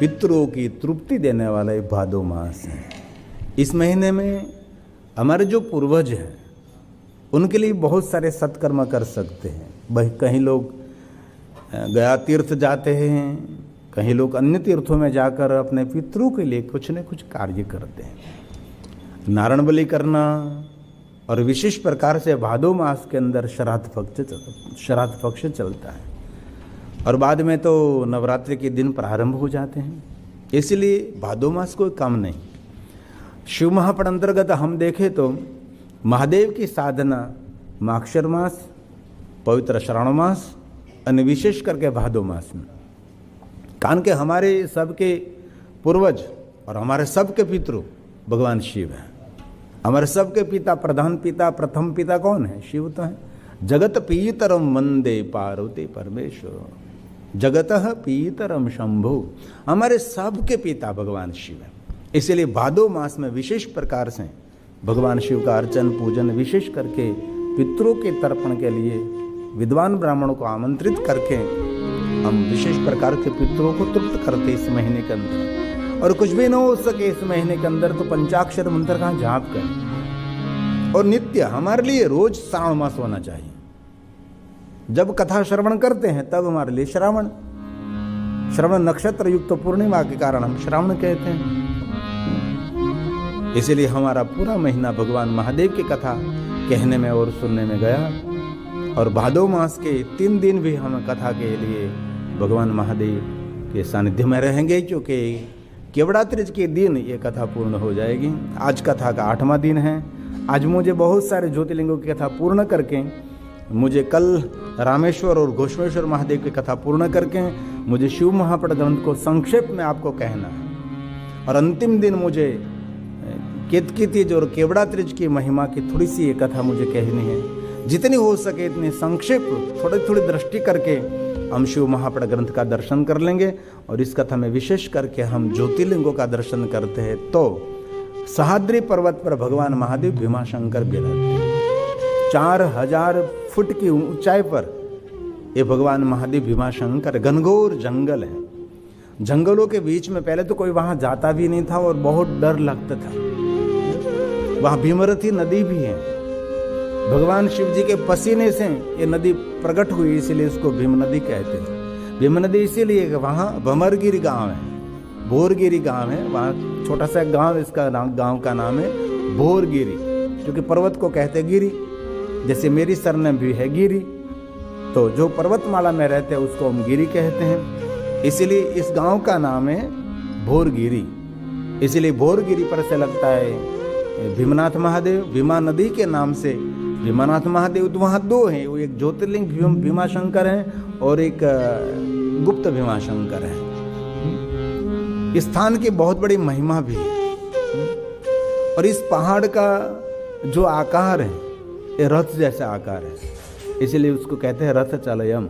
पितरों की तृप्ति देने वाला एक भादो मास है। इस महीने में हमारे जो पूर्वज हैं उनके लिए बहुत सारे सत्कर्म कर सकते हैं। कहीं लोग गया तीर्थ जाते हैं, कहीं लोग अन्य तीर्थों में जाकर अपने पितरों के लिए कुछ न कुछ कार्य करते हैं। नारायण बलि करना और विशेष प्रकार से भादो मास के अंदर श्राद्ध पक्ष चलता है और बाद में तो नवरात्रि के दिन प्रारंभ हो जाते हैं। इसलिए भादो मास कोई कम नहीं। शिव महापण अंतर्गत हम देखें तो महादेव की साधना माक्षर मास, पवित्र श्रावण मास और विशेष करके भादो मास में, कारण के हमारे सबके पूर्वज और हमारे सबके पितृ भगवान शिव हैं। हमारे सबके पिता, प्रधान पिता, प्रथम पिता कौन है? शिव तो है। जगत पीतरम वंदे पार्वती परमेश्वर, जगतः पीतरम शंभु, हमारे सबके पिता भगवान शिव है। इसलिए भादो मास में विशेष प्रकार से भगवान शिव का अर्चन पूजन, विशेष करके पितरों के तर्पण के लिए विद्वान ब्राह्मणों को आमंत्रित करके हम विशेष प्रकार के पितरों को तृप्त करते इस महीने के अंदर। और कुछ भी न हो सके इस महीने के अंदर तो पंचाक्षर मंत्र का जाप करें। और नित्य हमारे लिए रोज श्रावण मास होना चाहिए। जब कथा श्रवण करते हैं तब हमारे लिए श्रवण नक्षत्र युक्त पूर्णिमा के कारण हम श्रावण कहते हैं। इसलिए हमारा पूरा महीना भगवान महादेव की कथा कहने में और सुनने में गया। और भादो मास के 3 दिन भी हम कथा के लिए भगवान महादेव के सानिध्य में रहेंगे, क्योंकि केवड़ात्रिज के दिन ये कथा पूर्ण हो जाएगी। आज कथा का 8वां दिन है। आज मुझे बहुत सारे ज्योतिर्लिंगों की कथा पूर्ण करके, मुझे कल रामेश्वर और घोषमेश्वर महादेव की कथा पूर्ण करके मुझे शिव महापण ग्रंथ को संक्षेप में आपको कहना है। और अंतिम दिन मुझे केतकी और केवड़ात्रिज की महिमा की थोड़ी सी ये कथा मुझे कहनी है। जितनी हो सके इतनी संक्षेप थोड़ी थोड़ी दृष्टि करके हम शिव महापण ग्रंथ का दर्शन कर लेंगे। और इस कथा में विशेष करके हम ज्योतिर्लिंगों का दर्शन करते हैं तो सह्याद्री पर्वत पर भगवान महादेव भीमाशंकर विराजते हैं। 4000 फुट की ऊंचाई पर ये भगवान महादेव भीमाशंकर, घनघोर जंगल है। जंगलों के बीच में पहले तो कोई वहां जाता भी नहीं था और बहुत डर लगता था। वहां भीमरथी नदी भी है। भगवान शिव जी के पसीने से ये नदी प्रकट हुई, इसलिए इसको भीम नदी कहते हैं। भीम नदी इसीलिए वहाँ भमरगिरी गांव है, भोरगिरी गांव है, वहाँ छोटा सा गांव, इसका गांव का नाम है भोरगिरी, क्योंकि पर्वत को कहते गिरी। जैसे मेरी सरनेम भी है गिरी, तो जो पर्वतमाला में रहते हैं उसको हम गिरी कहते हैं। इसीलिए इस गांव का नाम है भोरगिरी। इसलिए भोरगिरी पर से लगता है भीमनाथ महादेव। भीमा नदी के नाम से भीमानाथ महादेव। तो वहाँ 2 हैं, वो एक ज्योतिर्लिंग भीमाशंकर है और एक गुप्त भीमाशंकर है। इस स्थान की बहुत बड़ी महिमा भी है। और इस पहाड़ का जो आकार है ये रथ जैसा आकार है, इसलिए उसको कहते हैं रथ चलयम,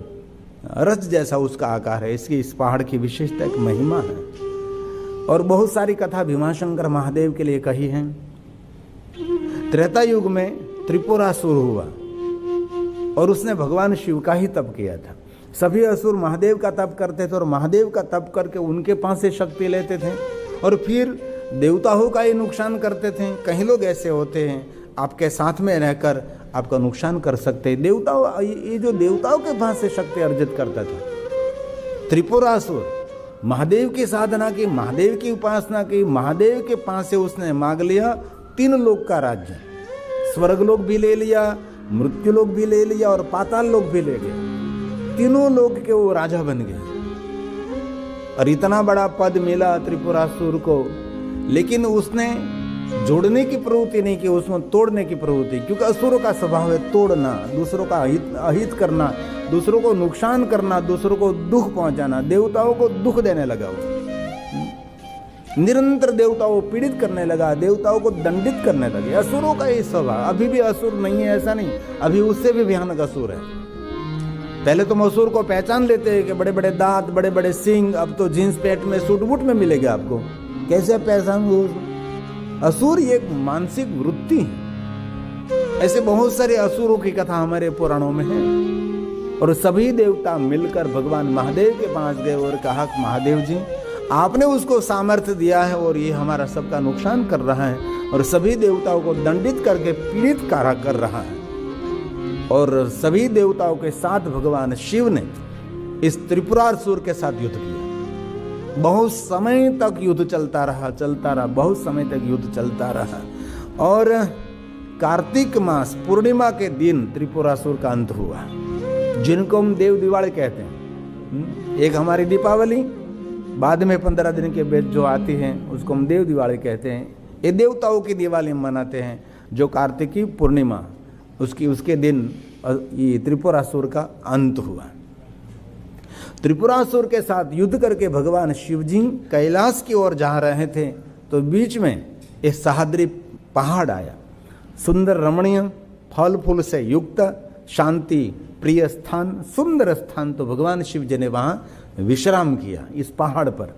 रथ जैसा उसका आकार है। इसकी इस पहाड़ की विशेषता एक महिमा है। और बहुत सारी कथा भीमाशंकर महादेव के लिए कही है। त्रेता युग में त्रिपुरासुर हुआ और उसने भगवान शिव का ही तप किया था। सभी असुर महादेव का तप करते थे और महादेव का तप करके उनके पास से शक्ति लेते थे और फिर देवताओं का ही नुकसान करते थे। कई लोग ऐसे होते हैं आपके साथ में रहकर आपका नुकसान कर सकते हैं। देवताओं, ये जो देवताओं के पास से शक्ति अर्जित करता था त्रिपुरासुर, महादेव की साधना की, महादेव की उपासना की, महादेव के पास से उसने मांग लिया 3 लोक का राज्य। स्वर्ग लोक भी ले लिया, मृत्यु लोक भी ले लिया और पाताल लोक भी ले लिया। 3 लोक के वो राजा बन गए और इतना बड़ा पद मिला त्रिपुरासुर को। लेकिन उसने जोड़ने की प्रवृत्ति नहीं की, उसमें तोड़ने की प्रवृत्ति, क्योंकि असुरों का स्वभाव है तोड़ना, दूसरों का अहित करना, दूसरों को नुकसान करना, दूसरों को दुख पहुंचाना। देवताओं को दुख देने लगा वो, निरंतर देवताओं को पीड़ित करने लगा, देवताओं को दंडित करने लगे। असुरों का ये स्वभाव। अभी भी असुर नहीं है ऐसा नहीं, अभी उससे भी भयानक असुर है। पहले तो असुर को पहचान लेते हैं कि बड़े बड़े दांत, बड़े बड़े सिंग, अब तो जींस पैंट में सूट बूट में मिलेगा आपको। कैसे पहचान? असुर एक मानसिक वृत्ति है। ऐसे बहुत सारे असुरों की कथा हमारे पुराणों में है। और सभी देवता मिलकर भगवान महादेव के पास गए और कहा, महादेव जी आपने उसको सामर्थ्य दिया है और ये हमारा सबका नुकसान कर रहा है और सभी देवताओं को दंडित करके पीड़ित कर रहा है। और सभी देवताओं के साथ भगवान शिव ने इस त्रिपुरासुर के साथ युद्ध किया। बहुत समय तक युद्ध चलता रहा, बहुत समय तक युद्ध चलता रहा। और कार्तिक मास पूर्णिमा के दिन त्रिपुरासुर का अंत हुआ, जिनको हम देव दिवाली कहते हैं। एक हमारी दीपावली, बाद में 15 दिन के बाद जो आती है उसको हम देव दिवाली कहते हैं। ये देवताओं की दिवाली हम मनाते हैं, जो कार्तिक की पूर्णिमा उसके दिन ये त्रिपुरासुर का अंत हुआ। त्रिपुरासुर के साथ युद्ध करके भगवान शिव जी कैलाश की ओर जा रहे थे, तो बीच में एक सह्याद्री पहाड़ आया। सुंदर रमणीय फल फूल से युक्त शांति प्रिय स्थान, सुंदर स्थान। तो भगवान शिव जी ने वहाँ विश्राम किया। इस पहाड़ पर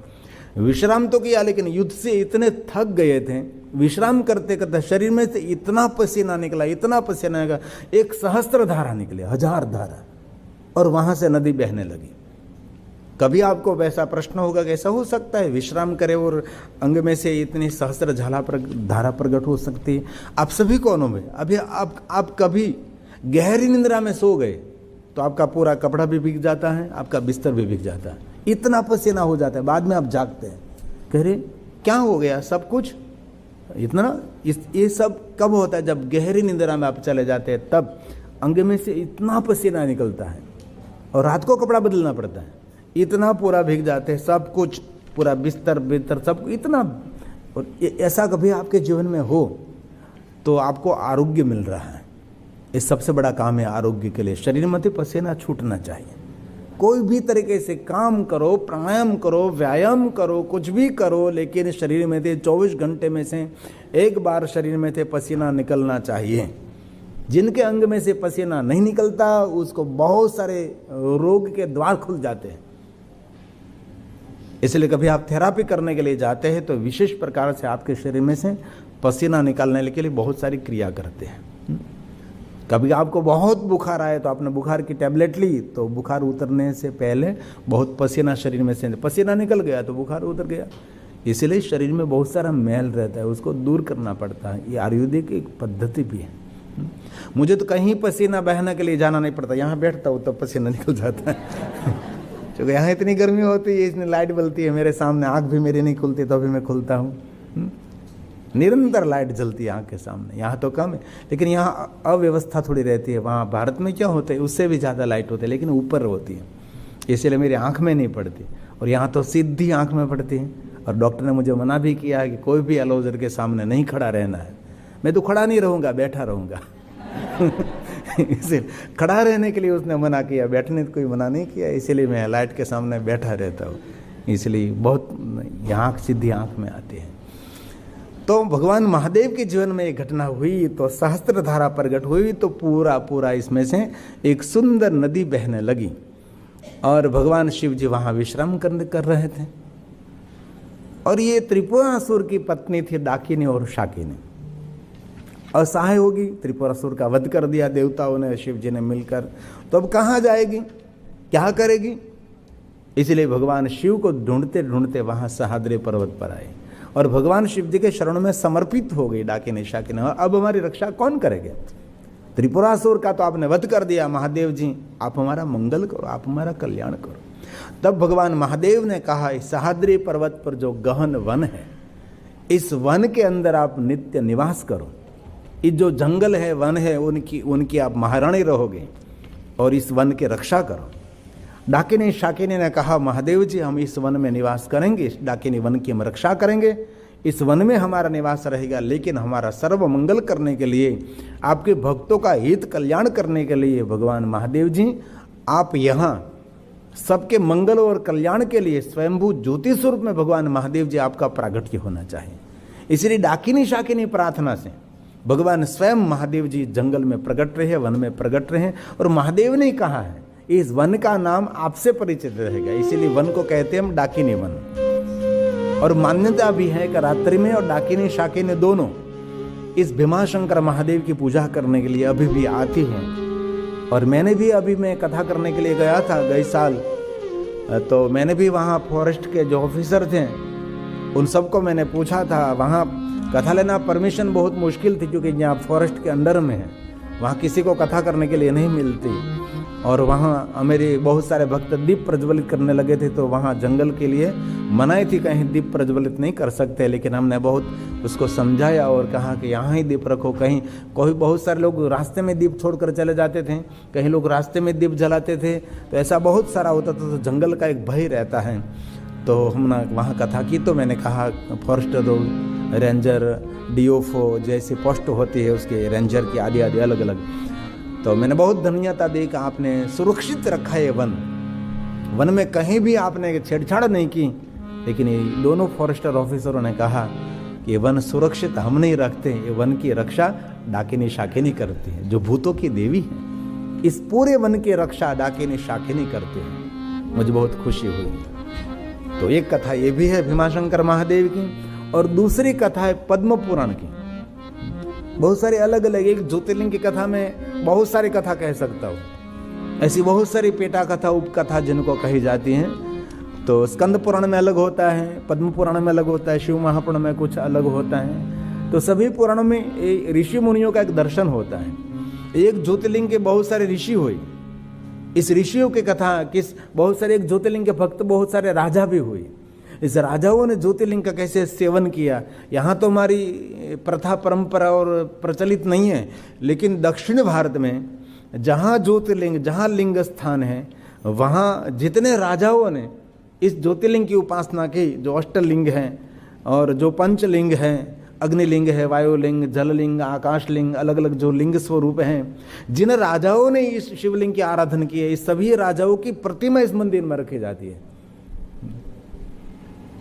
विश्राम तो किया, लेकिन युद्ध से इतने थक गए थे, विश्राम करते करते शरीर में से इतना पसीना निकला, इतना पसीना निकला, 1 सहस्त्र धारा निकले, 1000 धारा, और वहां से नदी बहने लगी। कभी आपको वैसा प्रश्न होगा, कैसा हो सकता है विश्राम करे और अंग में से इतनी सहस्त्र धारा प्रकट हो सकती है? आप सभी को अनुभव। अभी आप कभी गहरी निंद्रा में सो गए तो आपका पूरा कपड़ा भी भीग जाता है, आपका बिस्तर भी भीग जाता है, इतना पसीना हो जाता है। बाद में आप जागते हैं, कह रहे क्या हो गया, सब कुछ इतना। ये सब कब होता है? जब गहरी निंद्रा में आप चले जाते हैं, तब अंग में से इतना पसीना निकलता है और रात को कपड़ा बदलना पड़ता है, इतना पूरा भीग जाते हैं, सब कुछ पूरा बिस्तर सब इतना। और ऐसा कभी आपके जीवन में हो तो आपको आरोग्य मिल रहा है। ये सबसे बड़ा काम है आरोग्य के लिए। शरीर में पसीना छूटना चाहिए। कोई भी तरीके से काम करो, प्राणायाम करो, व्यायाम करो, कुछ भी करो, लेकिन शरीर में से 24 घंटे में से एक बार शरीर में से पसीना निकलना चाहिए। जिनके अंग में से पसीना नहीं निकलता, उसको बहुत सारे रोग के द्वार खुल जाते हैं। इसलिए कभी आप थेरापी करने के लिए जाते हैं तो विशेष प्रकार से आपके शरीर में से पसीना निकालने के लिए बहुत सारी क्रिया करते हैं। कभी आपको बहुत बुखार आए तो आपने बुखार की टैबलेट ली, तो बुखार उतरने से पहले बहुत पसीना शरीर में से पसीना निकल गया तो बुखार उतर गया। इसलिए शरीर में बहुत सारा मैल रहता है, उसको दूर करना पड़ता है। ये आयुर्वेदिक एक पद्धति भी है। मुझे तो कहीं पसीना बहने के लिए जाना नहीं पड़ता, यहाँ बैठता हूँ तब पसीना निकल जाता है। क्योंकि यहाँ इतनी गर्मी होती है, इसमें लाइट बलती है मेरे सामने, आँख भी मेरी नहीं खुलती तो भी मैं खुलता हूँ। निरंतर लाइट जलती है आँख के सामने। यहाँ तो कम है, लेकिन यहाँ अव्यवस्था थोड़ी रहती है। वहाँ भारत में क्या होता है, उससे भी ज़्यादा लाइट होती है, लेकिन ऊपर होती है, इसलिए मेरी आँख में नहीं पड़ती। और यहाँ तो सीधी आँख में पड़ती है। और डॉक्टर ने मुझे मना भी किया है कि कोई भी एलोजर के सामने नहीं खड़ा रहना है। मैं तो खड़ा नहीं रहूँगा, बैठा रहूँगा। इसे खड़ा रहने के लिए उसने मना किया, बैठने को कोई मना नहीं किया। इसीलिए मैं लाइट के सामने बैठा रहता हूँ। इसलिए बहुत यहाँ सीधी आँख में आती है। तो भगवान महादेव के जीवन में एक घटना हुई, तो सहस्त्र धारा प्रकट हुई, तो पूरा इसमें से एक सुंदर नदी बहने लगी। और भगवान शिव जी वहाँ विश्राम कर रहे थे। और ये त्रिपुरासुर की पत्नी थी डाकिनी और शाकिनी। असहाय होगी, त्रिपुरासुर का वध कर दिया देवताओं ने, शिव जी ने मिलकर। तो अब कहाँ जाएगी, क्या करेगी? इसलिए भगवान शिव को ढूंढते ढूंढते वहाँ सह्याद्री पर्वत पर आए और भगवान शिव जी के शरणों में समर्पित हो गई डाकिनी शाकिनी। अब हमारी रक्षा कौन करेंगे? त्रिपुरासुर का तो आपने वध कर दिया, महादेव जी आप हमारा मंगल करो, आप हमारा कल्याण करो। तब भगवान महादेव ने कहा, इस सह्याद्री पर्वत पर जो गहन वन है, इस वन के अंदर आप नित्य निवास करो। ये जो जंगल है, वन है, उनकी आप महारानी रहोगे और इस वन की रक्षा करो। डाकिनी शाकिनी ने कहा, महादेव जी हम इस वन में निवास करेंगे, इस डाकिनी वन की हम रक्षा करेंगे, इस वन में हमारा निवास रहेगा, लेकिन हमारा सर्व मंगल करने के लिए, आपके भक्तों का हित कल्याण करने के लिए भगवान महादेव जी आप यहाँ सबके मंगल और कल्याण के लिए स्वयंभू ज्योति स्वरूप में भगवान महादेव जी आपका प्रागट्य होना चाहिए। इसलिए डाकिनी शाकिनी प्रार्थना से भगवान स्वयं महादेव जी जंगल में प्रकट रहे, वन में प्रकट रहे। और महादेव ने कहा है इस वन का नाम आपसे परिचित रहेगा, इसीलिए वन को कहते हैं हम डाकिनी वन। और मान्यता भी है कि रात्रि में और डाकिनी शाकिनी दोनों इस भीमाशंकर महादेव की पूजा करने के लिए अभी भी आती हैं। और मैंने भी अभी मैं कथा करने के लिए गया था गए साल, तो मैंने भी वहाँ फॉरेस्ट के जो ऑफिसर थे उन सबको मैंने पूछा था। वहाँ कथा लेना परमिशन बहुत मुश्किल थी, क्योंकि यहाँ फॉरेस्ट के अंडर में है, वहाँ किसी को कथा करने के लिए नहीं मिलती। और वहाँ मेरे बहुत सारे भक्त दीप प्रज्वलित करने लगे थे, तो वहाँ जंगल के लिए मनाही थी, कहीं दीप प्रज्वलित नहीं कर सकते। लेकिन हमने बहुत उसको समझाया और कहा कि यहाँ ही दीप रखो। कहीं कोई बहुत सारे लोग रास्ते में दीप छोड़कर चले जाते थे, कहीं लोग रास्ते में दीप जलाते थे, तो ऐसा बहुत सारा होता था। तो जंगल का एक भय रहता है। तो हमने वहाँ कथा की, तो मैंने कहा फॉरेस्ट रेंजर, DFO जैसी पोस्ट होती है उसके, रेंजर की आदि आदि अलग अलग, तो मैंने बहुत धन्यता दी कि आपने सुरक्षित रखा है वन में कहीं भी आपने छेड़छाड़ नहीं की। लेकिन ये दोनों फॉरेस्टर ऑफिसरों ने कहा कि वन सुरक्षित हम नहीं रखते, ये वन की रक्षा डाकिनी शाकिनी करती है, जो भूतों की देवी है। इस पूरे वन की रक्षा डाकिनी शाकिनी करते हैं। मुझे बहुत खुशी हुई। तो एक कथा ये भी है भीमाशंकर महादेव की, और दूसरी कथा है पद्म पुराण की। बहुत सारी अलग अलग, एक ज्योतिर्लिंग की कथा में बहुत सारी कथा कह सकता हूँ। ऐसी बहुत सारी पेटा कथा, उपकथा जिनको कही जाती हैं। तो स्कंद पुराण में अलग होता है, पद्म पुराण में अलग होता है, शिव महापुराण में कुछ अलग होता है। तो सभी पुराणों में ऋषि मुनियों का एक दर्शन होता है। एक ज्योतिर्लिंग के बहुत सारे ऋषि हुए, इस ऋषियों की कथा किस बहुत सारे, एक ज्योतिर्लिंग के भक्त बहुत सारे राजा भी हुए। इस राजाओं ने ज्योतिर्लिंग का कैसे सेवन किया, यहाँ तो हमारी प्रथा परंपरा और प्रचलित नहीं है, लेकिन दक्षिण भारत में जहाँ ज्योतिर्लिंग, जहाँ लिंग स्थान है, वहाँ जितने राजाओं ने इस ज्योतिर्लिंग की उपासना की, जो अष्टलिंग हैं और जो पंचलिंग हैं, अग्निलिंग है, वायुलिंग, जललिंग, आकाशलिंग, अलग अलग जो लिंग स्वरूप हैं, जिन राजाओं ने इस शिवलिंग की आराधना की है, इस सभी राजाओं की प्रतिमा इस मंदिर में रखी जाती है।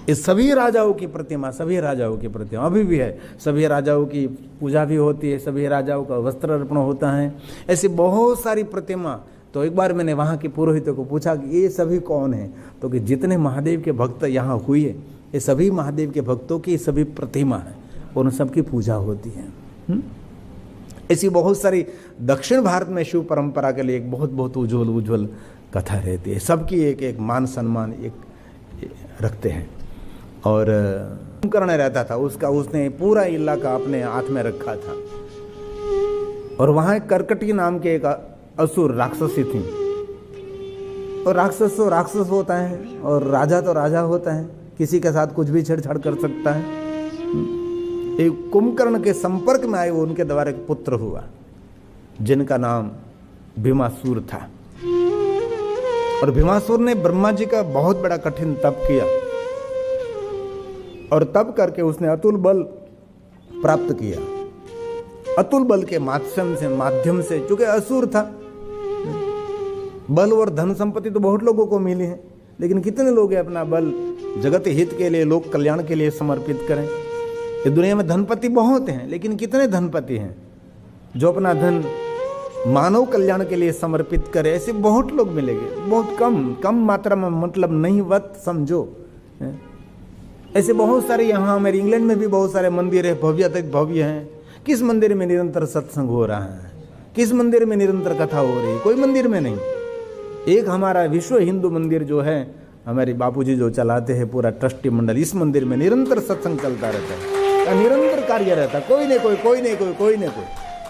इस सभी राजाओं की प्रतिमा, सभी राजाओं की प्रतिमा अभी भी है। सभी राजाओं की पूजा भी होती है, सभी राजाओं का वस्त्र अर्पण होता है, ऐसी बहुत सारी प्रतिमा। तो एक बार मैंने वहाँ के पुरोहितों को पूछा कि ये सभी कौन हैं, तो कि जितने महादेव के भक्त यहाँ हुए, ये सभी महादेव के भक्तों की सभी प्रतिमा है और उन सबकी पूजा होती है। ऐसी बहुत सारी दक्षिण भारत में शिव परंपरा के लिए एक बहुत बहुत उज्ज्वल कथा रहती है। सबकी एक एक मान सम्मान एक रखते हैं। और कुंभकर्ण रहता था, उसने पूरा इलाका अपने हाथ में रखा था। और वहाँ एक कर्कटी नाम के एक असुर राक्षसी थी। और राक्षस तो राक्षस होता है और राजा तो राजा होता है, किसी के साथ कुछ भी छेड़छाड़ कर सकता है। एक कुंभकर्ण के संपर्क में आए, वो उनके द्वारा एक पुत्र हुआ जिनका नाम भीमासुर था। और भीमासुर ने ब्रह्मा जी का बहुत बड़ा कठिन तप किया और तब करके उसने अतुल बल प्राप्त किया। अतुल बल के माध्यम से चूंकि असुर था, बल और धन संपत्ति तो बहुत लोगों को मिली है, लेकिन कितने लोग अपना बल जगत हित के लिए, लोक कल्याण के लिए समर्पित करें। ये दुनिया में धनपति बहुत हैं, लेकिन कितने धनपति हैं जो अपना धन मानव कल्याण के लिए समर्पित करे? ऐसे बहुत लोग मिलेंगे, बहुत कम मात्रा में, मतलब नहीं वत समझो। ऐसे बहुत सारे, यहाँ हमारे इंग्लैंड में भी बहुत सारे मंदिर है, भव्य अत्यंत भव्य हैं। किस मंदिर में निरंतर सत्संग हो रहा है? किस मंदिर में निरंतर कथा हो रही है? कोई मंदिर में नहीं। एक हमारा विश्व हिंदू मंदिर जो है, हमारे बापूजी जो चलाते हैं पूरा ट्रस्टी मंडल, इस मंदिर में निरंतर सत्संग चलता रहता है, निरंतर कार्य रहता है। कोई नहीं कोई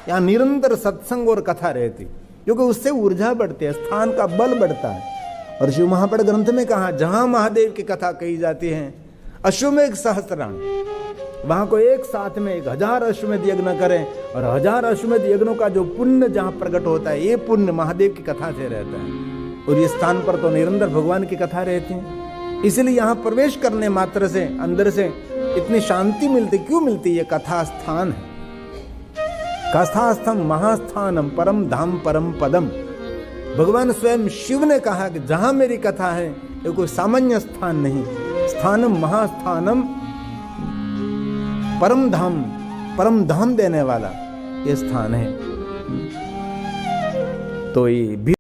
यहाँ निरंतर सत्संग और कथा रहती, क्योंकि उससे ऊर्जा बढ़ती है, स्थान का बल बढ़ता है। और शिव महापुराण ग्रंथ में कहा, जहां महादेव की कथा कही जाती है, अश्वमेघ सहस्त्राण, वहां को एक साथ में 1000 अश्वमेध यज्ञ करें, और 1000 अश्वमेध यज्ञों का जो पुण्य जहां प्रकट होता है, ये पुण्य महादेव की कथा से रहता है। और ये स्थान पर तो निरंतर भगवान की कथा रहती है। इसलिए यहाँ प्रवेश करने मात्र से अंदर से इतनी शांति मिलती। क्यों मिलती? ये कथा स्थान है। कथास्थम महास्थानम परम धाम परम पदम। भगवान स्वयं शिव ने कहा कि जहां मेरी कथा है, ये कोई सामान्य स्थान नहीं, स्थानम महास्थानम परम धाम देने वाला ये स्थान है। तो ये